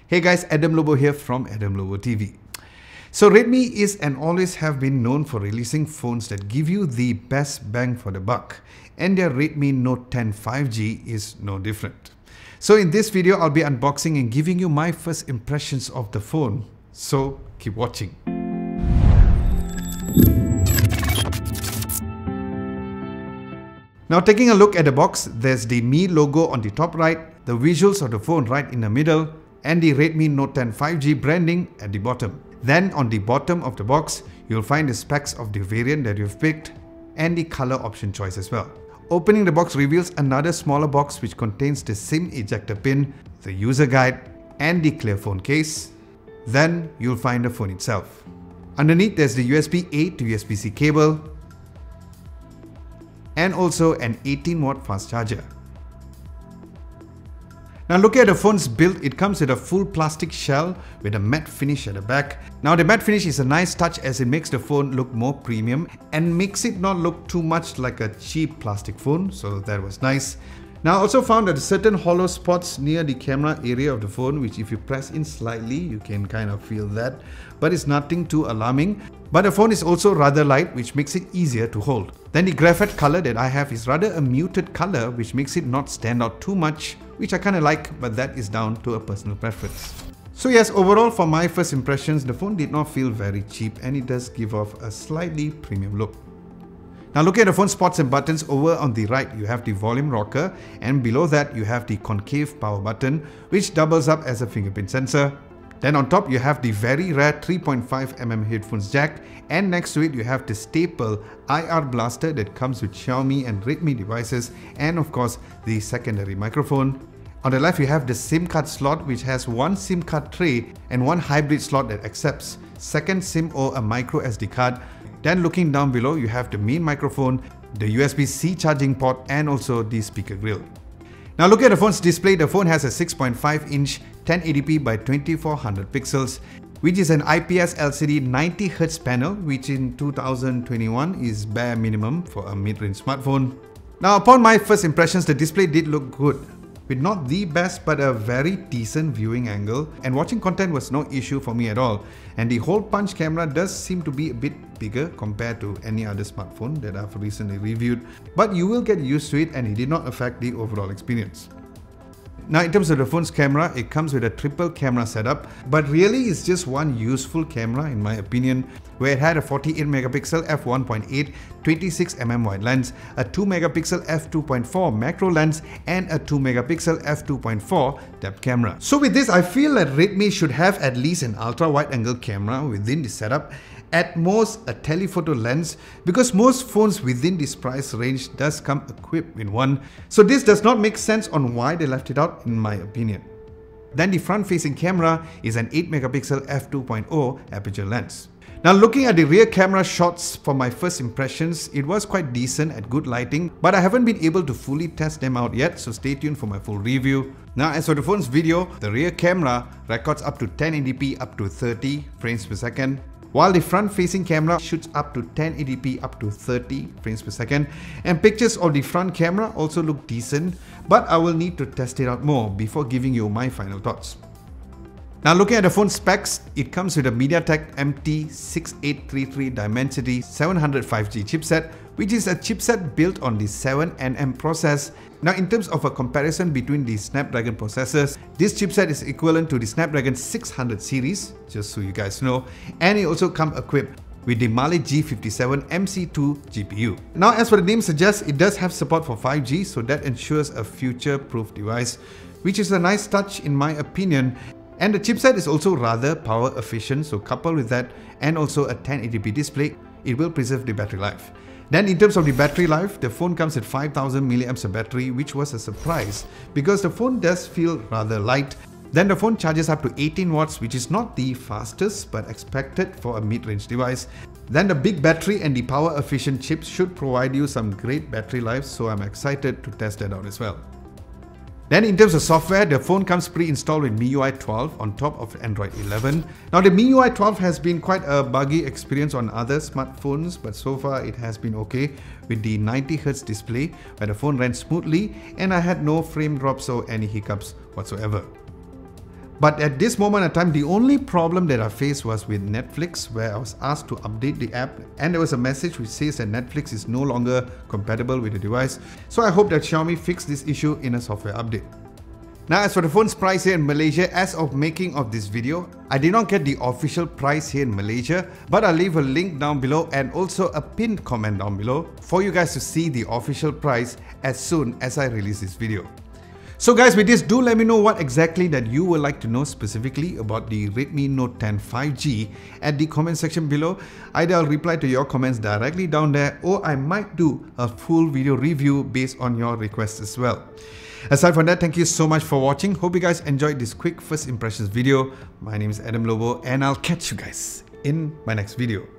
Hey guys, Adam Lobo here from Adam Lobo TV. So Redmi is and always have been known for releasing phones that give you the best bang for the buck, and their Redmi Note 10 5G is no different. So in this video, I'll be unboxing and giving you my first impressions of the phone. So keep watching. Now taking a look at the box, there's the Mi logo on the top right, the visuals of the phone right in the middle, and the Redmi Note 10 5G branding at the bottom. Then on the bottom of the box, you'll find the specs of the variant that you've picked and the color option choice as well. Opening the box reveals another smaller box which contains the SIM ejector pin, the user guide, and the clear phone case. Then you'll find the phone itself. Underneath there's the USB-A to USB-C cable and also an 18-watt fast charger. Now looking at the phone's build, it comes with a full plastic shell with a matte finish at the back. Now the matte finish is a nice touch as it makes the phone look more premium and makes it not look too much like a cheap plastic phone, so that was nice. Now I also found that certain hollow spots near the camera area of the phone, which if you press in slightly, you can kind of feel that, but it's nothing too alarming. But the phone is also rather light, which makes it easier to hold. Then the graphite color that I have is rather a muted color, which makes it not stand out too much, which I kind of like, but that is down to a personal preference. So yes, overall for my first impressions, the phone did not feel very cheap and it does give off a slightly premium look. Now looking at the phone spots and buttons, over on the right you have the volume rocker, and below that you have the concave power button which doubles up as a fingerprint sensor. Then on top you have the very rare 3.5mm headphones jack, and next to it you have the staple IR blaster that comes with Xiaomi and Redmi devices, and of course the secondary microphone. On the left you have the SIM card slot which has one SIM card tray and one hybrid slot that accepts second SIM or a micro SD card. Then looking down below you have the main microphone, the USB-C charging port, and also the speaker grill. Now looking at the phone's display, the phone has a 6.5-inch 1080p by 2400 pixels, which is an IPS LCD 90Hz panel, which in 2021 is bare minimum for a mid-range smartphone. Now upon my first impressions, the display did look good, with not the best but a very decent viewing angle, and watching content was no issue for me at all. And the hole punch camera does seem to be a bit bigger compared to any other smartphone that I've recently reviewed, but you will get used to it and it did not affect the overall experience. Now in terms of the phone's camera, it comes with a triple camera setup, but really it's just one useful camera in my opinion, where it had a 48MP f1.8 26mm wide lens, a 2MP f2.4 macro lens, and a 2MP f2.4 depth camera. So with this, I feel that Redmi should have at least an ultra wide angle camera within the setup, at most a telephoto lens, because most phones within this price range does come equipped with one. So this does not make sense on why they left it out in my opinion. Then the front facing camera is an 8MP f2.0 aperture lens. Now looking at the rear camera shots, for my first impressions, it was quite decent at good lighting, but I haven't been able to fully test them out yet, so stay tuned for my full review. Now as for the phone's video, the rear camera records up to 1080p up to 30 frames per second, while the front-facing camera shoots up to 1080p up to 30 frames per second, and pictures of the front camera also look decent, but I will need to test it out more before giving you my final thoughts. Now looking at the phone specs, it comes with a MediaTek MT6833 Dimensity 700 5G chipset, which is a chipset built on the 7nm process. Now in terms of a comparison between the Snapdragon processors, this chipset is equivalent to the Snapdragon 600 series, just so you guys know, and it also comes equipped with the Mali G57 MC2 GPU. Now as for the name suggests, it does have support for 5G, so that ensures a future-proof device, which is a nice touch in my opinion. And the chipset is also rather power efficient, so coupled with that and also a 1080p display, it will preserve the battery life. Then in terms of the battery life, the phone comes at 5000 mAh of battery, which was a surprise because the phone does feel rather light. Then the phone charges up to 18 watts, which is not the fastest but expected for a mid-range device. Then the big battery and the power efficient chips should provide you some great battery life, so I'm excited to test that out as well. Then in terms of software, the phone comes pre-installed with MIUI 12 on top of Android 11. Now the MIUI 12 has been quite a buggy experience on other smartphones, but so far it has been okay with the 90Hz display where the phone ran smoothly and I had no frame drops or any hiccups whatsoever. But at this moment in time, the only problem that I faced was with Netflix, where I was asked to update the app and there was a message which says that Netflix is no longer compatible with the device. So I hope that Xiaomi fixed this issue in a software update. Now, as for the phone's price here in Malaysia, as of making of this video, I did not get the official price here in Malaysia, but I'll leave a link down below and also a pinned comment down below for you guys to see the official price as soon as I release this video. So guys, with this, do let me know what exactly that you would like to know specifically about the Redmi Note 10 5G at the comment section below. Either I'll reply to your comments directly down there, or I might do a full video review based on your requests as well. Aside from that, thank you so much for watching. Hope you guys enjoyed this quick first impressions video. My name is Adam Lobo and I'll catch you guys in my next video.